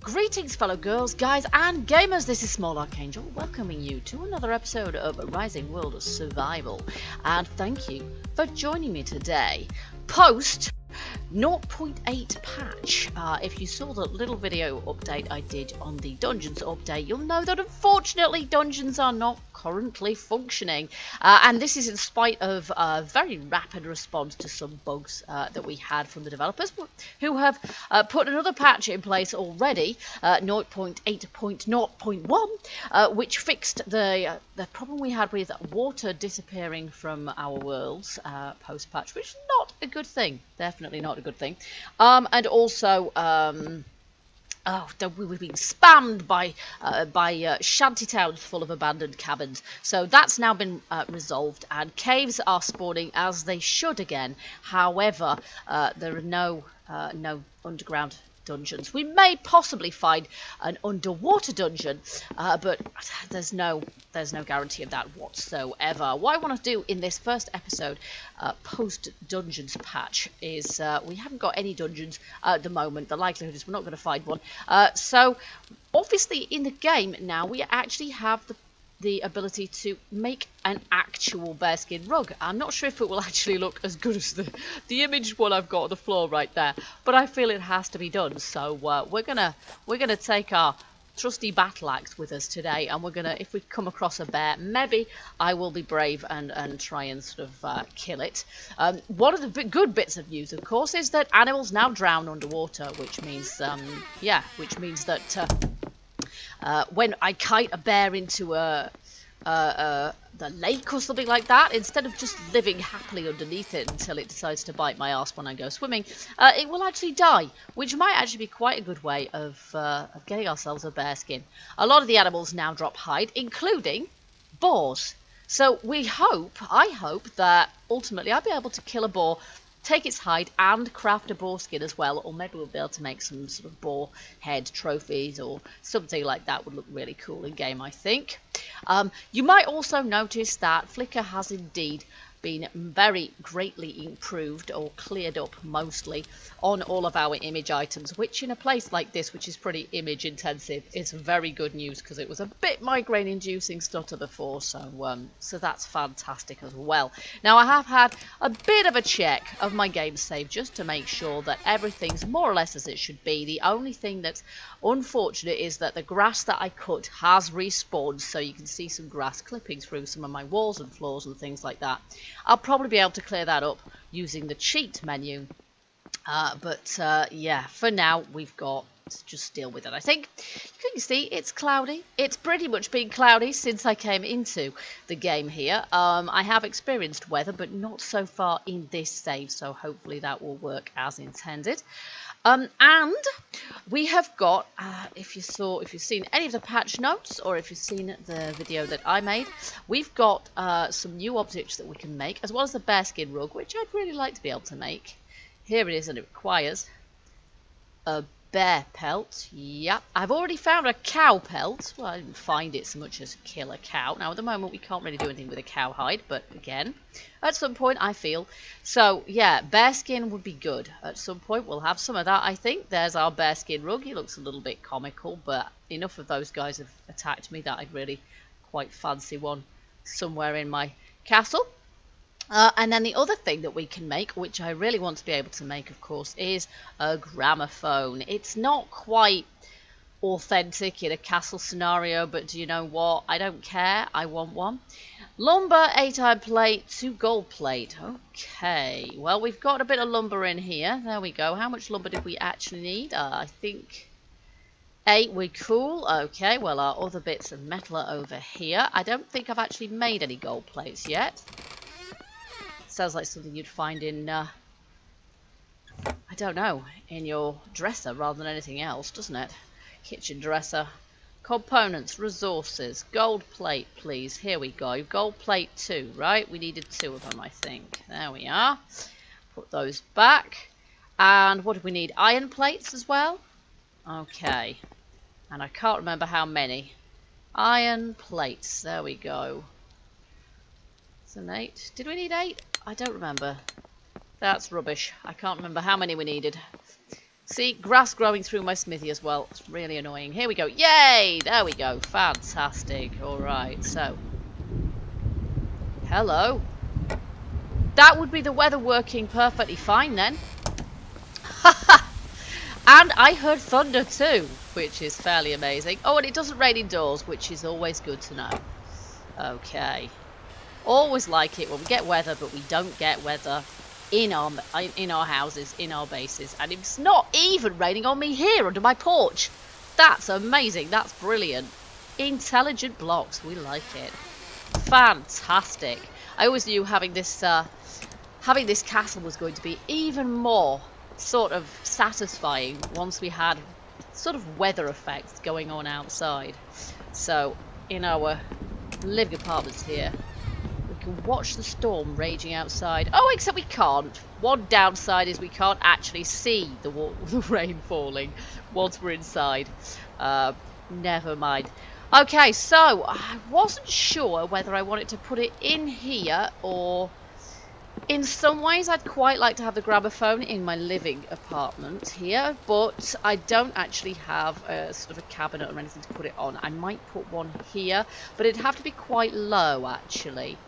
Greetings fellow girls, guys and gamers, this is Small Archangel welcoming you to another episode of Rising World of Survival, and thank you for joining me today post 0.8 patch. If you saw the little video update I did on the Dungeons update, you'll know that unfortunately Dungeons are not currently functioning, and this is in spite of a very rapid response to some bugs that we had from the developers, who have put another patch in place already, 0.8.0.1, which fixed the problem we had with water disappearing from our worlds post-patch, which is not a good thing, definitely not a good thing. And also, we've been spammed by shanty towns full of abandoned cabins. So that's now been resolved, and caves are spawning as they should again. However, there are no underground dungeons. We may possibly find an underwater dungeon, but there's no guarantee of that whatsoever. What I want to do in this first episode, post dungeons patch, is we haven't got any dungeons at the moment. The likelihood is we're not going to find one. So obviously in the game now we actually have the ability to make an actual bearskin rug. I'm not sure if it will actually look as good as the image one I've got on the floor right there, but I feel it has to be done. So we're gonna take our trusty battle axe with us today, and we're gonna, if we come across a bear, maybe I will be brave and try and sort of kill it. One of the good bits of news, of course, is that animals now drown underwater, which means that when I kite a bear into the lake or something like that, instead of just living happily underneath it until it decides to bite my ass when I go swimming, it will actually die, which might actually be quite a good way of getting ourselves a bearskin. A lot of the animals now drop hide, including boars. So I hope that ultimately I'll be able to kill a boar, take its hide, and craft a boar skin as well, or maybe we'll be able to make some sort of boar head trophies or something like that. Would look really cool in game, I think. You might also notice that Flickr has indeed been very greatly improved, or cleared up mostly, on all of our image items, which in a place like this, which is pretty image intensive, is very good news, because it was a bit migraine inducing stutter before. So that's fantastic as well. Now I have had a bit of a check of my game save just to make sure that everything's more or less as it should be. The only thing that's unfortunate is that the grass that I cut has respawned, so you can see some grass clipping through some of my walls and floors and things like that. I'll probably be able to clear that up using the cheat menu. But yeah, for now we've got to just deal with it. I think you can see it's cloudy. It's pretty much been cloudy since I came into the game here. I have experienced weather, but not so far in this save, so hopefully that will work as intended. And we have got, if you've seen any of the patch notes, or if you've seen the video that I made, we've got some new objects that we can make, as well as the bearskin rug, which I'd really like to be able to make. Here it is, and it requires a bear pelt. Yep, I've already found a cow pelt. Well, I didn't find it so much as kill a cow. Now, at the moment, we can't really do anything with a cow hide, but again, at some point, I feel. So, yeah, bearskin would be good. At some point, we'll have some of that, I think. There's our bearskin rug. He looks a little bit comical, but enough of those guys have attacked me that I'd really quite fancy one somewhere in my castle. And then the other thing that we can make, which I really want to be able to make, of course, is a gramophone. It's not quite authentic in a castle scenario, but do you know what? I don't care. I want one. Lumber, 8-iron plate, 2 gold plate. Okay, well, we've got a bit of lumber in here. There we go. How much lumber did we actually need? I think 8. We're cool. Okay, well, our other bits of metal are over here. I don't think I've actually made any gold plates yet. Sounds like something you'd find in, I don't know, in your dresser rather than anything else, doesn't it? Kitchen dresser. Components, resources, gold plate, please. Here we go. Gold plate 2, right? We needed 2 of them, I think. There we are. Put those back. And what do we need? Iron plates as well? Okay. And I can't remember how many. Iron plates. There we go. It's an 8. Did we need 8? I don't remember. That's rubbish. I can't remember how many we needed. See, grass growing through my smithy as well. It's really annoying. Here we go. Yay! There we go. Fantastic. All right, so. Hello. That would be the weather working perfectly fine then. And I heard thunder too, which is fairly amazing. Oh, and it doesn't rain indoors, which is always good to know. Okay. Always like it when we get weather, but we don't get weather in our houses, in our bases. And it's not even raining on me here under my porch. That's amazing. That's brilliant. Intelligent blocks. We like it. Fantastic. I always knew having this castle was going to be even more sort of satisfying once we had sort of weather effects going on outside. So in our living apartments here, we can watch the storm raging outside. Oh, except we can't. One downside is we can't actually see the rain falling once we're inside. Never mind. Okay, so I wasn't sure whether I wanted to put it in here or... In some ways, I'd quite like to have the gramophone in my living apartment here, but I don't actually have a sort of a cabinet or anything to put it on. I might put one here, but it'd have to be quite low, actually.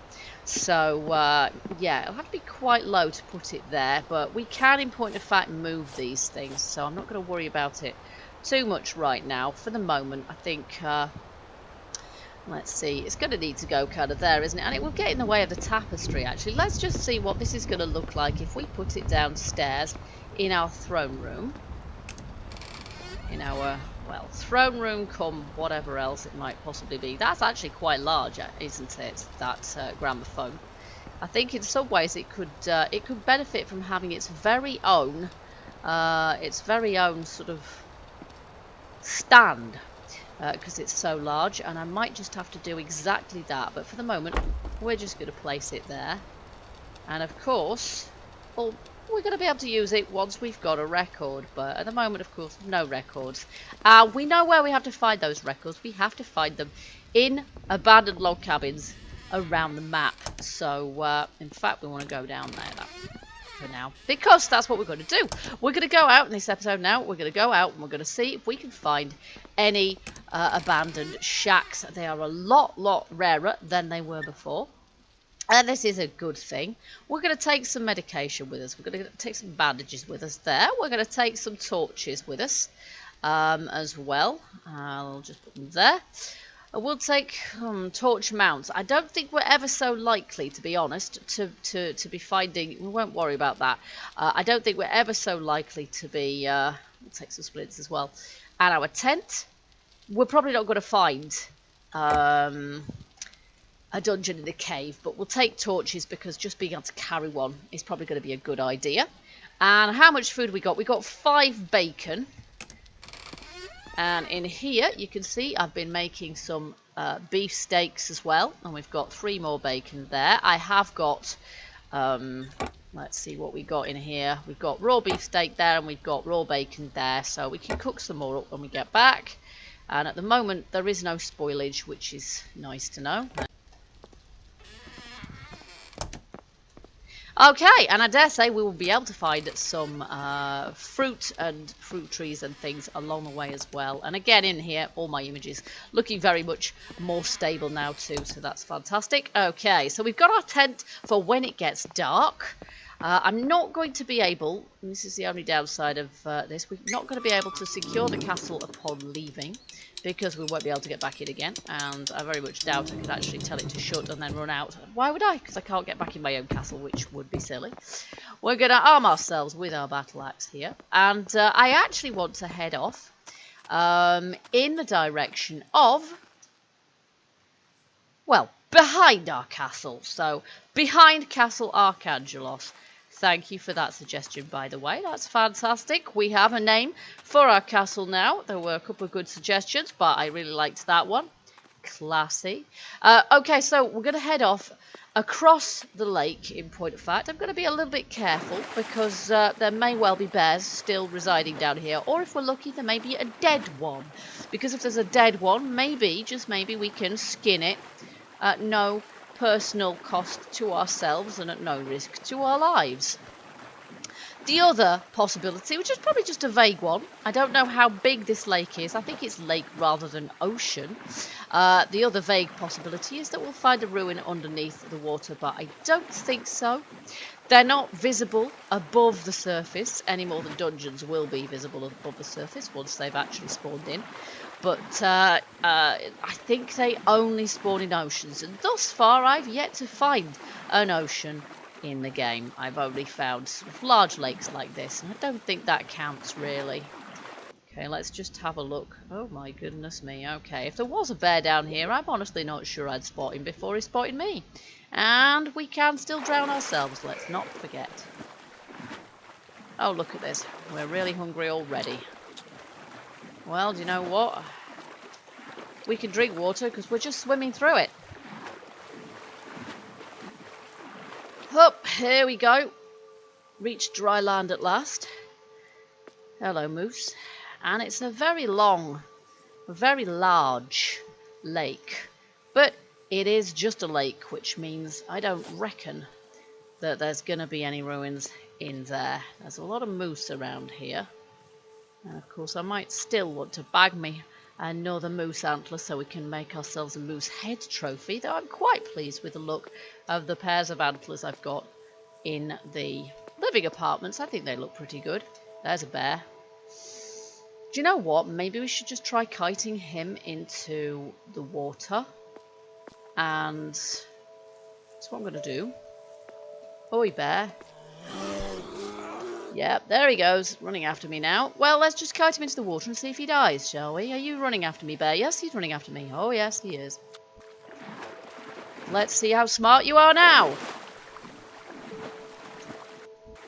So, yeah, it'll have to be quite low to put it there, but we can, in point of fact, move these things, so I'm not going to worry about it too much right now. For the moment, I think... let's see, it's going to need to go kind of there, isn't it? And it will get in the way of the tapestry, actually. Let's just see what this is going to look like if we put it downstairs in our throne room. In our, well, throne room come whatever else it might possibly be. That's actually quite large, isn't it, that gramophone? I think in some ways it could benefit from having its very own sort of stand. Because it's so large, and I might just have to do exactly that, but for the moment we're just going to place it there, and of course, well, we're going to be able to use it once we've got a record, but at the moment, of course, no records. We know where we have to find those records. We have to find them in abandoned log cabins around the map, so in fact we want to go down there for now, because that's what we're going to do. We're going to go out in this episode now. We're going to go out and we're going to see if we can find any abandoned shacks. They are a lot rarer than they were before, and this is a good thing. We're going to take some medication with us. We're going to take some bandages with us there. We're going to take some torches with us as well. I'll just put them there. We'll take torch mounts. I don't think we're ever so likely, to be honest, to be finding... We won't worry about that. I don't think we're ever so likely to be... we'll take some splints as well. And our tent, we're probably not going to find a dungeon in a cave, but we'll take torches because just being able to carry one is probably going to be a good idea. And how much food we got? We got 5 bacon. And in here, you can see I've been making some beef steaks as well. And we've got 3 more bacon there. I have got, let's see what we got in here. We've got raw beef steak there and we've got raw bacon there. So we can cook some more up when we get back. And at the moment, there is no spoilage, which is nice to know. Okay, and I dare say we will be able to find some fruit trees and things along the way as well. And again, in here, all my images looking very much more stable now too, so that's fantastic. Okay, so we've got our tent for when it gets dark. I'm not going to be able, and this is the only downside of this, we're not going to be able to secure the castle upon leaving, because we won't be able to get back in again, and I very much doubt I could actually tell it to shut and then run out. Why would I? Because I can't get back in my own castle, which would be silly. We're going to arm ourselves with our battle axe here, and I actually want to head off in the direction of, well, behind our castle. So, behind Castle Archangelos. Thank you for that suggestion, by the way. That's fantastic. We have a name for our castle now. There were a couple of good suggestions, but I really liked that one. Classy. Okay, so we're going to head off across the lake, in point of fact. I'm going to be a little bit careful because there may well be bears still residing down here. Or if we're lucky, there may be a dead one. Because if there's a dead one, maybe, just maybe, we can skin it at no personal cost to ourselves and at no risk to our lives. The other possibility, which is probably just a vague one, I don't know how big this lake is. I think it's lake rather than ocean. The other vague possibility is that we'll find a ruin underneath the water, but I don't think so. They're not visible above the surface any more than dungeons will be visible above the surface once they've actually spawned in. But I think they only spawn in oceans, and thus far I've yet to find an ocean in the game. I've only found sort of large lakes like this, and I don't think that counts really. Okay, let's just have a look. Oh my goodness me. Okay, if there was a bear down here, I'm honestly not sure I'd spot him before he spotted me. And we can still drown ourselves, let's not forget. Oh, look at this. We're really hungry already. Well, do you know what? We can drink water because we're just swimming through it. Up, here we go. Reached dry land at last. Hello, moose. And it's a very long, very large lake. But it is just a lake, which means I don't reckon that there's going to be any ruins in there. There's a lot of moose around here. And of course I might still want to bag me another moose antler so we can make ourselves a moose head trophy, though I'm quite pleased with the look of the pairs of antlers I've got in the living apartments. I think they look pretty good. There's a bear. Do you know what? Maybe we should just try kiting him into the water. And that's what I'm going to do. Oi, bear. Yep, there he goes, running after me now. Well, let's just kite him into the water and see if he dies, shall we? Are you running after me, bear? Yes, he's running after me. Oh, yes, he is. Let's see how smart you are now.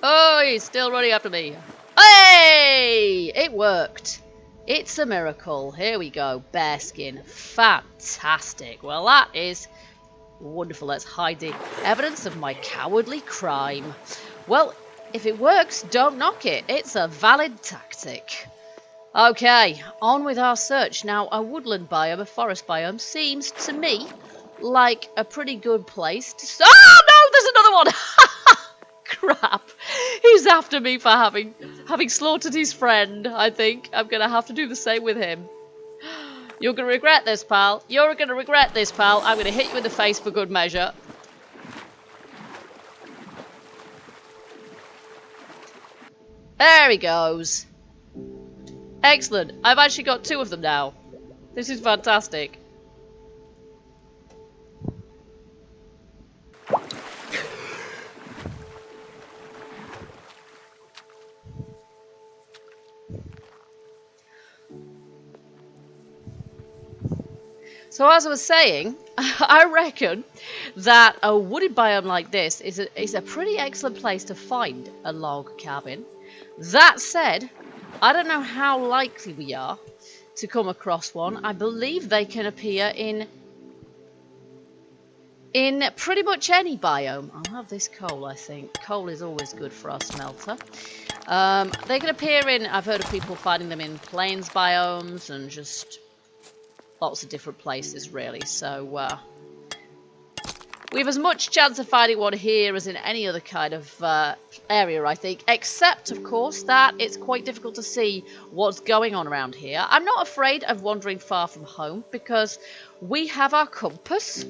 Oh, he's still running after me. Hey! It worked. It's a miracle. Here we go. Bearskin. Fantastic. Well, that is wonderful. Let's hide the evidence of my cowardly crime. Well, if it works, don't knock it. It's a valid tactic. Okay, on with our search. Now, a woodland biome, a forest biome, seems to me like a pretty good place to... Oh, no! There's another one! Crap. He's after me for having slaughtered his friend, I think. I'm going to have to do the same with him. You're going to regret this, pal. You're going to regret this, pal. I'm going to hit you in the face for good measure. There he goes. Excellent. I've actually got 2 of them now. This is fantastic. So as I was saying, I reckon that a wooded biome like this is a pretty excellent place to find a log cabin. That said, I don't know how likely we are to come across one. I believe they can appear in pretty much any biome. I'll have this coal, I think. Coal is always good for our smelter. They can appear in, I've heard of people finding them in plains biomes and just lots of different places, really. So, we have as much chance of finding one here as in any other kind of area, I think, except, of course, that it's quite difficult to see what's going on around here. I'm not afraid of wandering far from home because we have our compass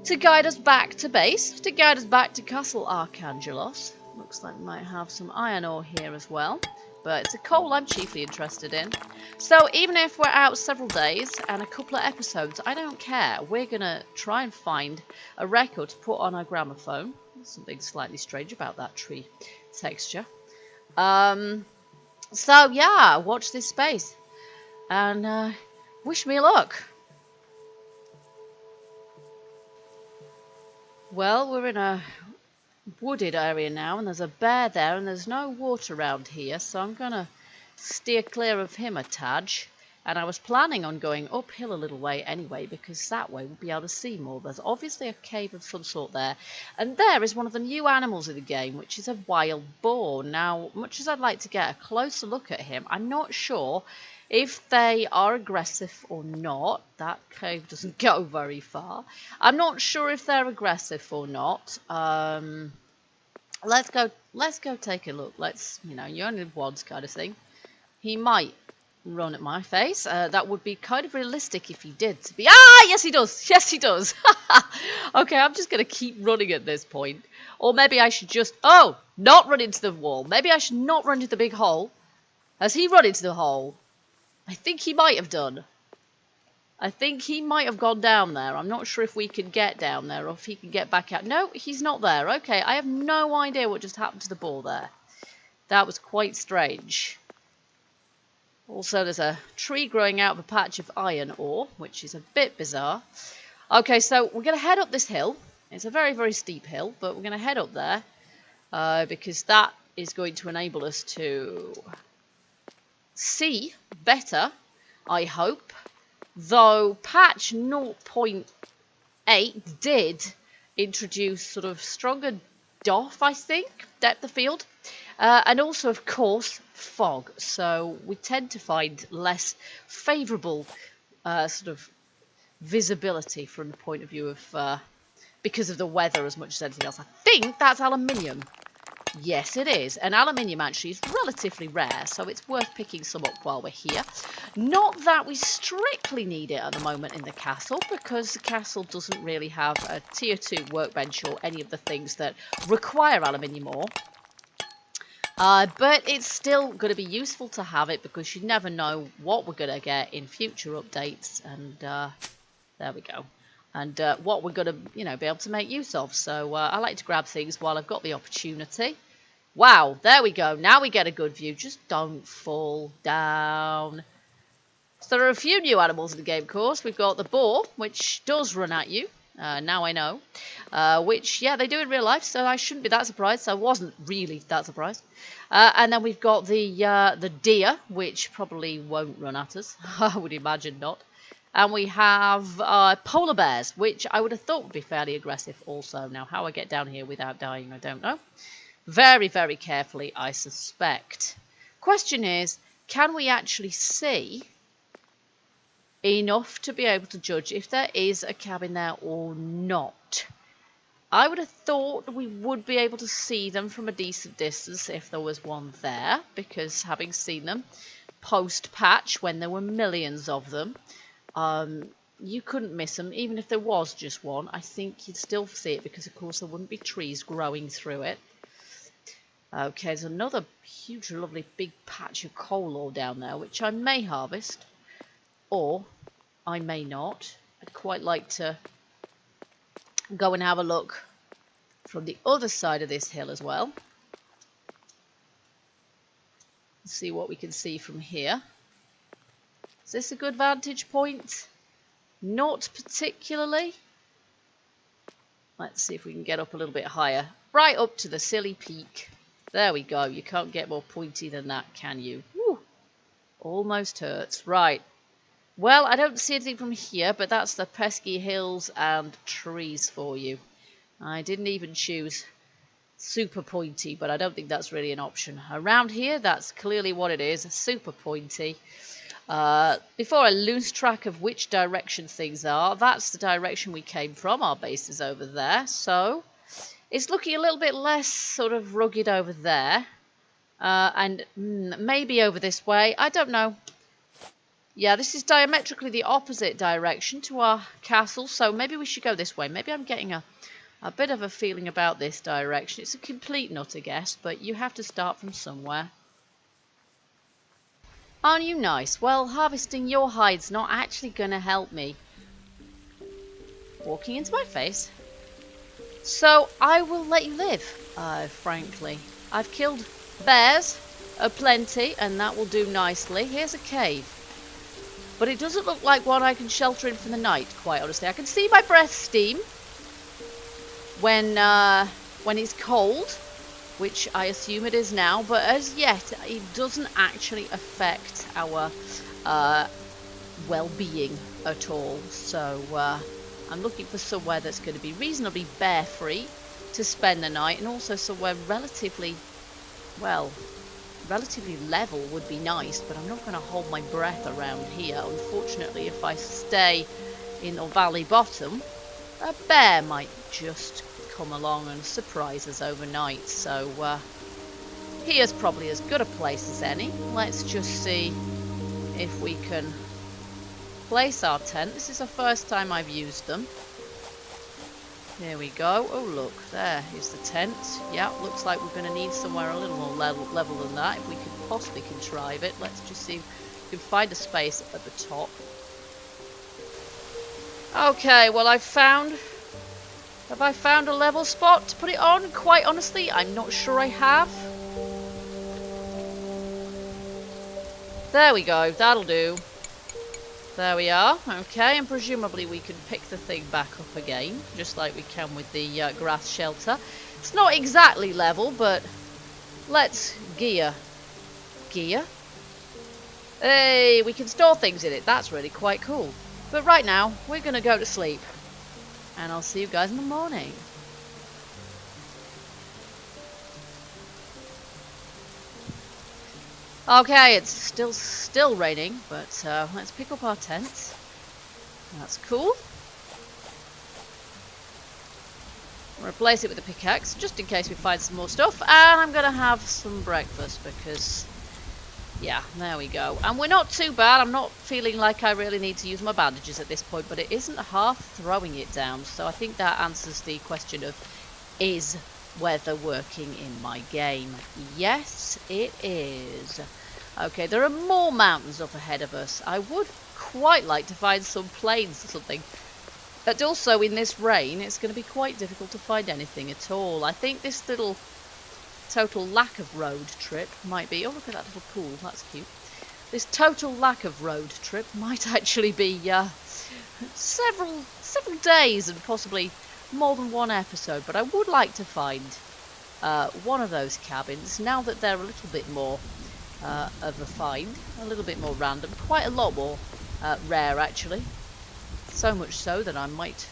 to guide us back to base, to guide us back to Castle Archangelos. Looks like we might have some iron ore here as well, but it's a coal I'm chiefly interested in. So even if we're out several days and a couple of episodes, I don't care. We're going to try and find a record to put on our gramophone. There's something slightly strange about that tree texture. So yeah, watch this space and wish me luck. Well, we're in a wooded area now, and there's a bear there, and there's no water around here, so I'm gonna steer clear of him a tadge. And I was planning on going uphill a little way anyway, because that way we'll be able to see more. There's obviously a cave of some sort there, and there is one of the new animals in the game, which is a wild boar. Now, much as I'd like to get a closer look at him, I'm not sure if they are aggressive or not. That cave doesn't go very far. I'm not sure if they're aggressive or not. Let's go take a look. Let's, you know, you only live once kind of thing. He might run at my face. That would be kind of realistic if he did. To be yes he does. Yes he does. Okay, I'm just gonna keep running at this point. Or maybe I should just not run into the wall. Maybe I should not run into the big hole. Has he run into the hole? I think he might have done. I think he might have gone down there. I'm not sure if we can get down there or if he can get back out. No, he's not there. Okay, I have no idea what just happened to the ball there. That was quite strange. Also, there's a tree growing out of a patch of iron ore, which is a bit bizarre. Okay, so we're going to head up this hill. It's a very, very steep hill, but we're going to head up there because that is going to enable us to see better, I hope. Though patch 0.8 did introduce sort of stronger DOF, I think, depth of field. And also, of course, fog. So we tend to find less favourable sort of visibility from the point of view of because of the weather as much as anything else. I think that's aluminium. Yes, it is. And aluminium actually is relatively rare, so it's worth picking some up while we're here. Not that we strictly need it at the moment in the castle, because the castle doesn't really have a tier 2 workbench or any of the things that require aluminium ore. But it's still going to be useful to have it because you never know what we're going to get in future updates. And there we go. And what we're going to, you know, be able to make use of. So I like to grab things while I've got the opportunity. Wow, there we go. Now we get a good view. Just don't fall down. So there are a few new animals in the game, of course. We've got the boar, which does run at you. Now I know. Which, yeah, they do in real life, so I shouldn't be that surprised. So I wasn't really that surprised. And then we've got the deer, which probably won't run at us. I would imagine not. And we have polar bears, which I would have thought would be fairly aggressive also. Now, how I get down here without dying, I don't know. Very, very carefully, I suspect. Question is, can we actually see enough to be able to judge if there is a cabin there or not? I would have thought we would be able to see them from a decent distance if there was one there, because having seen them post-patch when there were millions of them, you couldn't miss them. Even if there was just one, I think you'd still see it because, of course, there wouldn't be trees growing through it. Okay, there's another huge, lovely, big patch of coal ore down there, which I may harvest, or I may not. I'd quite like to go and have a look from the other side of this hill as well. See what we can see from here. Is this a good vantage point? Not particularly. Let's see if we can get up a little bit higher. Right up to the silly peak. There we go. You can't get more pointy than that, can you? Woo. Almost hurts. Right. Well, I don't see anything from here, but that's the pesky hills and trees for you. I didn't even choose super pointy, but I don't think that's really an option. Around here, that's clearly what it is. Super pointy. Before I lose track of which direction things are, that's the direction we came from. Our base is over there, so it's looking a little bit less sort of rugged over there, and maybe over this way. I don't know. Yeah, this is diametrically the opposite direction to our castle, so maybe we should go this way. Maybe I'm getting a bit of a feeling about this direction. It's a complete nutter guess, but you have to start from somewhere. Aren't you nice? Well, harvesting your hide's not actually going to help me. Walking into my face. So, I will let you live, frankly. I've killed bears aplenty, and that will do nicely. Here's a cave. But it doesn't look like one I can shelter in for the night, quite honestly. I can see my breath steam when it's cold, which I assume it is now, but as yet it doesn't actually affect our well-being at all. So I'm looking for somewhere that's going to be reasonably bear-free to spend the night, and also somewhere relatively level would be nice, but I'm not going to hold my breath around here. Unfortunately, if I stay in the valley bottom, a bear might just come along and surprise us overnight. So here's probably as good a place as any. Let's just see if we can place our tent. This is the first time I've used them. There we go. Oh look, there is the tent. Yeah, looks like we're going to need somewhere a little more level than that if we could possibly contrive it. Let's just see if we can find a space at the top. Okay, well have I found a level spot to put it on? Quite honestly, I'm not sure I have. There we go, that'll do. There we are. Okay, and presumably we can pick the thing back up again, just like we can with the grass shelter. It's not exactly level, but let's gear. Gear? Hey, we can store things in it. That's really quite cool. But right now, we're going to go to sleep. And I'll see you guys in the morning. Okay, it's still raining, but let's pick up our tents. That's cool. Replace it with a pickaxe, just in case we find some more stuff. And I'm going to have some breakfast because, yeah, there we go. And we're not too bad. I'm not feeling like I really need to use my bandages at this point, but it isn't half throwing it down. So I think that answers the question of, is weather working in my game? Yes, it is. Okay, there are more mountains up ahead of us. I would quite like to find some plains or something. But also in this rain, it's going to be quite difficult to find anything at all. I think this little total lack of road trip might be... Oh, look at that little pool. That's cute. This total lack of road trip might actually be several days and possibly more than one episode. But I would like to find one of those cabins now that they're a little bit more of a find, a little bit more random, quite a lot more rare actually. So much so that I might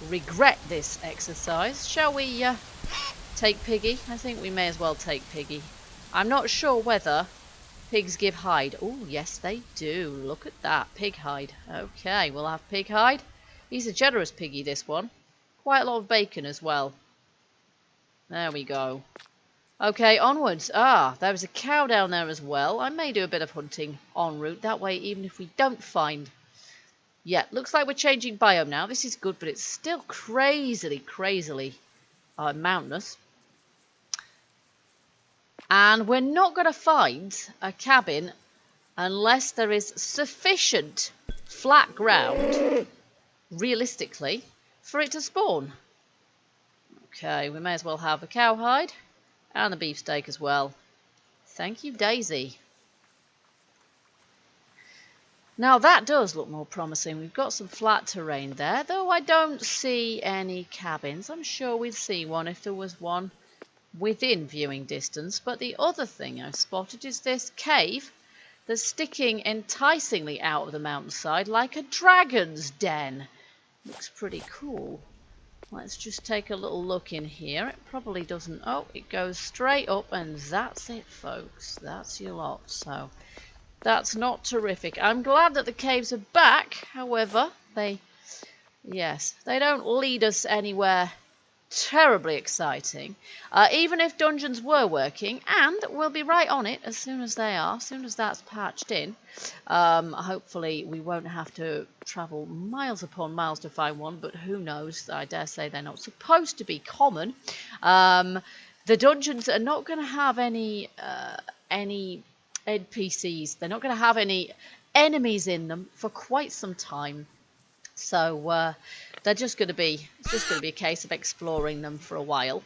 regret this exercise. Shall we take Piggy? I think we may as well take Piggy. I'm not sure whether pigs give hide. Oh, yes they do. Look at that. Pig hide. Okay, we'll have pig hide. He's a generous piggy, this one. Quite a lot of bacon as well. There we go. Okay, onwards. Ah, there was a cow down there as well. I may do a bit of hunting en route. That way, even if we don't find... Yeah, looks like we're changing biome now. This is good, but it's still crazily mountainous. And we're not going to find a cabin unless there is sufficient flat ground, realistically, for it to spawn. Okay, we may as well have a cowhide and a beefsteak as well. Thank you, Daisy. Now that does look more promising. We've got some flat terrain there, though I don't see any cabins. I'm sure we'd see one if there was one within viewing distance. But the other thing I've spotted is this cave that's sticking enticingly out of the mountainside like a dragon's den. Looks pretty cool. Let's just take a little look in here. It probably doesn't... Oh, it goes straight up and that's it, folks. That's your lot. So... that's not terrific. I'm glad that the caves are back. However, they don't lead us anywhere terribly exciting. Even if dungeons were working, and we'll be right on it as soon as they are, as soon as that's patched in. Hopefully we won't have to travel miles upon miles to find one, but who knows? I dare say they're not supposed to be common. The dungeons are not going to have any NPCs. They're not going to have any enemies in them for quite some time. So they're just going to be, it's just going to be a case of exploring them for a while.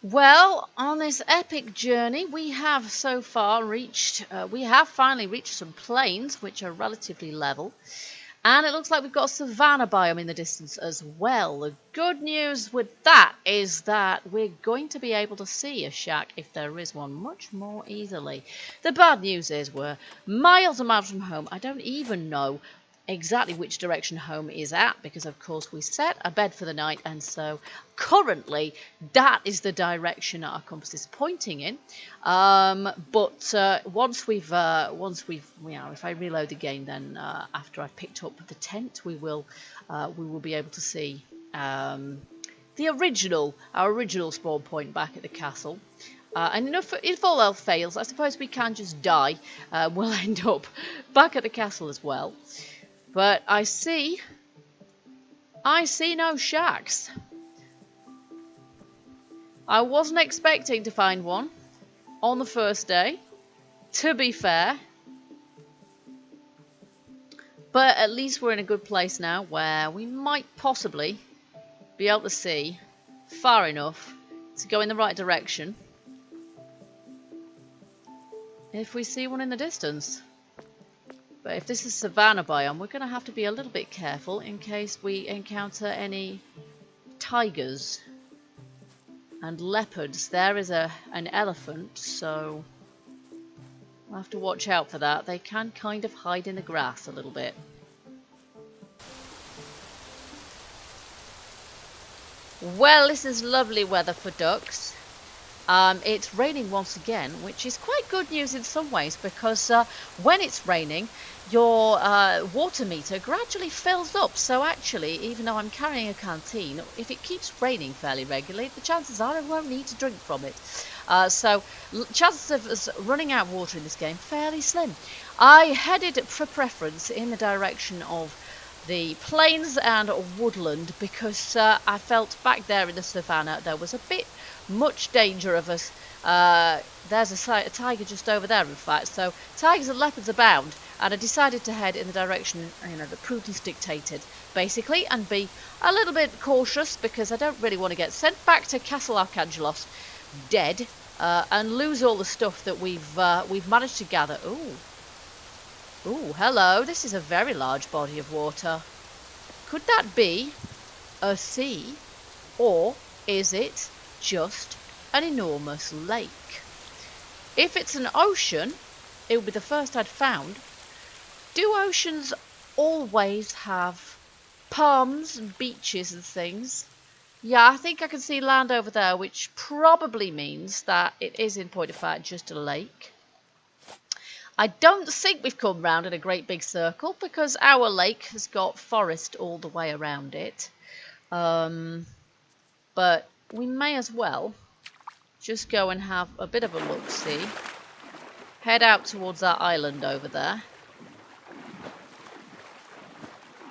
Well, on this epic journey, we have so far reached, we have finally reached some plains, which are relatively level. And it looks like we've got a savanna biome in the distance as well. The good news with that is that we're going to be able to see a shack, if there is one, much more easily. The bad news is we're miles and miles from home. I don't even know exactly which direction home is at, because of course we set a bed for the night, and so currently that is the direction our compass is pointing in. But once we've if I reload again, then after I've picked up the tent, we will be able to see our original spawn point back at the castle. And if all else fails, I suppose we can just die. We'll end up back at the castle as well. But I see no shacks. I wasn't expecting to find one on the first day, to be fair. But at least we're in a good place now where we might possibly be able to see far enough to go in the right direction if we see one in the distance. But if this is savanna biome, we're going to have to be a little bit careful in case we encounter any tigers and leopards. There is an elephant, so we'll have to watch out for that. They can kind of hide in the grass a little bit. Well, this is lovely weather for ducks. It's raining once again, which is quite good news in some ways, because when it's raining, your water meter gradually fills up. So actually, even though I'm carrying a canteen, if it keeps raining fairly regularly, the chances are I won't need to drink from it. So chances of us running out of water in this game, fairly slim. I headed for preference in the direction of the plains and woodland, because I felt back there in the savannah there was a bit much danger of us. There's a tiger just over there, in fact. So tigers and leopards abound, and I decided to head in the direction that prudence dictated, basically, and be a little bit cautious, because I don't really want to get sent back to Castle Archangelos dead and lose all the stuff that we've managed to gather. Ooh, hello. This is a very large body of water. Could that be a sea, or is it just an enormous lake? If it's an ocean, it would be the first I'd found. Do oceans always have palms and beaches and things? Yeah, I think I can see land over there, which probably means that it is, in point of fact, just a lake. I don't think we've come round in a great big circle, because our lake has got forest all the way around it. But we may as well just go and have a bit of a look-see. Head out towards that island over there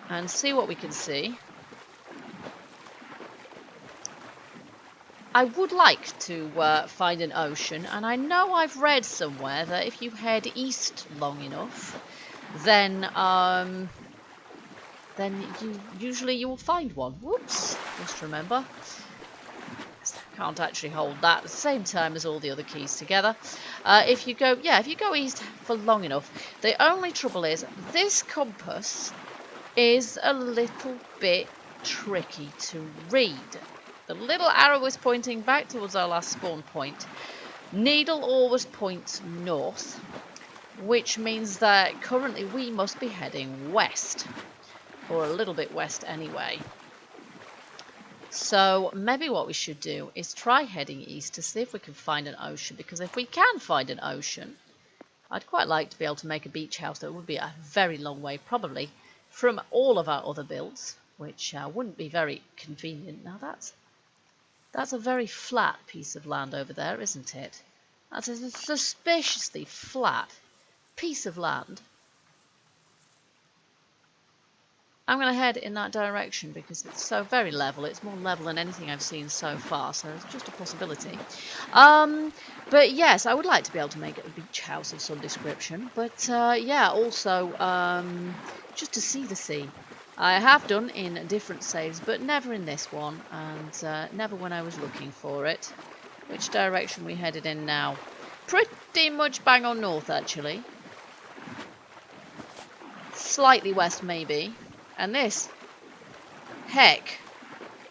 and see what we can see. I would like to find an ocean, and I know I've read somewhere that if you head east long enough, then you will find one. Whoops! Just remember, can't actually hold that at the same time as all the other keys together. If you go east for long enough. The only trouble is this compass is a little bit tricky to read. The little arrow is pointing back towards our last spawn point. Needle always points north, which means that currently we must be heading west, or a little bit west anyway. So maybe what we should do is try heading east to see if we can find an ocean, because if we can find an ocean, I'd quite like to be able to make a beach house that would be a very long way, probably, from all of our other builds, which wouldn't be very convenient. Now that's a very flat piece of land over there, isn't it? That's a suspiciously flat piece of land. I'm going to head in that direction because it's so very level. It's more level than anything I've seen so far, so it's just a possibility. But yes, I would like to be able to make it a beach house of some description. But yeah, also just to see the sea. I have done in different saves, but never in this one, and never when I was looking for it. Which direction we headed in now? Pretty much bang on north, actually. Slightly west, maybe. And this, heck,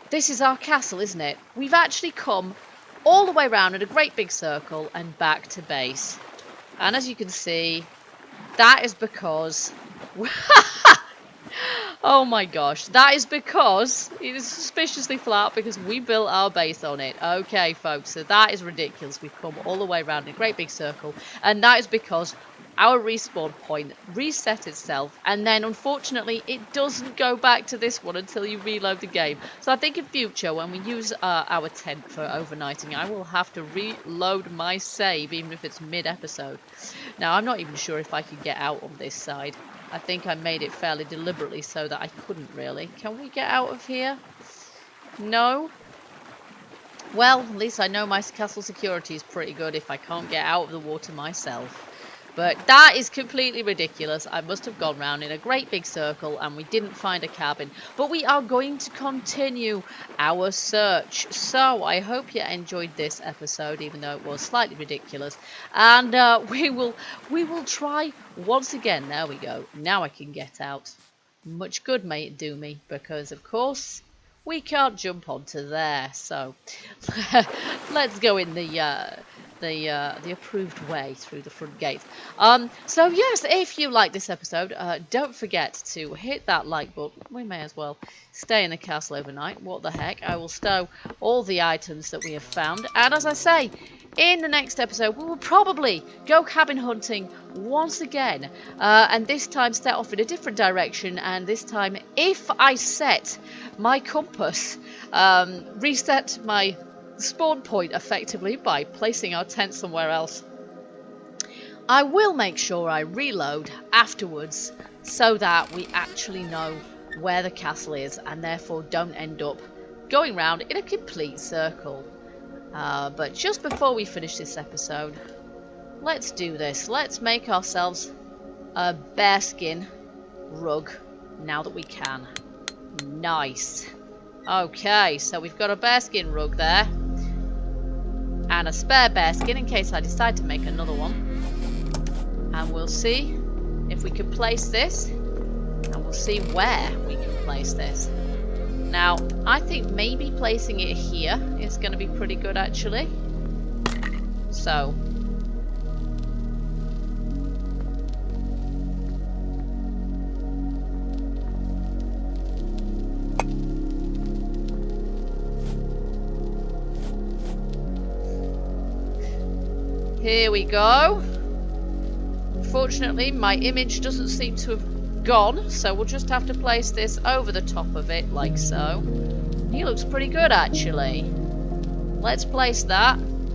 this is our castle, isn't it? We've actually come all the way around in a great big circle and back to base. And as you can see, that is because Oh my gosh, that is because it is suspiciously flat because we built our base on it. Okay, folks, so that is ridiculous. We've come all the way around in a great big circle, and that is because our respawn point reset itself, and then unfortunately it doesn't go back to this one until you reload the game. So I think in future, when we use our tent for overnighting, I will have to reload my save, even if it's mid-episode. Now, I'm not even sure if I can get out on this side. I think I made it fairly deliberately so that I couldn't really. Can we get out of here? No? Well, at least I know my castle security is pretty good if I can't get out of the water myself. But that is completely ridiculous. I must have gone round in a great big circle and we didn't find a cabin. But we are going to continue our search. So I hope you enjoyed this episode, even though it was slightly ridiculous. And we will try once again. There we go. Now I can get out. Much good may it do me, because of course we can't jump onto there. So let's go in the approved way through the front gate. So yes, if you like this episode, don't forget to hit that like button. We may as well stay in the castle overnight. What the heck? I will stow all the items that we have found, and as I say, in the next episode we will probably go cabin hunting once again, and this time set off in a different direction, and this time if I set my compass, reset my spawn point effectively by placing our tent somewhere else, I will make sure I reload afterwards so that we actually know where the castle is and therefore don't end up going round in a complete circle. But just before we finish this episode, let's do this. Let's make ourselves a bearskin rug now that we can. Nice. Okay, so we've got a bearskin rug there. And a spare bearskin in case I decide to make another one. And we'll see if we can place this. And we'll see where we can place this. Now, I think maybe placing it here is going to be pretty good actually. So. Here we go. Unfortunately, my image doesn't seem to have gone, so we'll just have to place this over the top of it, like so. He looks pretty good, actually. Let's place that. Nice.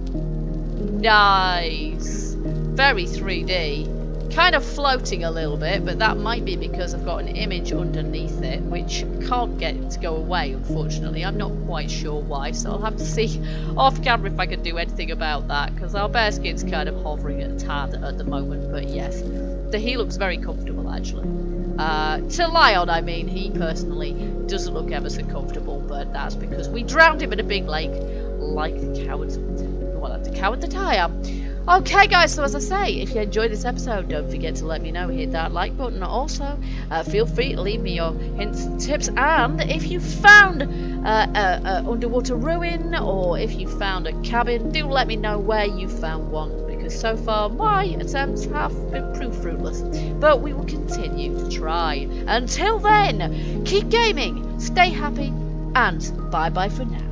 Very 3D. Kind of floating a little bit, but that might be because I've got an image underneath it, which can't get to go away, unfortunately. I'm not quite sure why, so I'll have to see off camera if I can do anything about that, because our bearskin's kind of hovering a tad at the moment, but yes. He looks very comfortable, actually. To lie on, I mean, he personally doesn't look ever so comfortable, but that's because we drowned him in a big lake, like the cowards. Well, like the coward that I am. Okay guys, so as I say, if you enjoyed this episode, don't forget to let me know. Hit that like button. Also, feel free to leave me your hints and tips. And if you found a underwater ruin, or if you found a cabin, do let me know where you found one. Because so far, my attempts have been proved fruitless. But we will continue to try. Until then, keep gaming, stay happy, and bye-bye for now.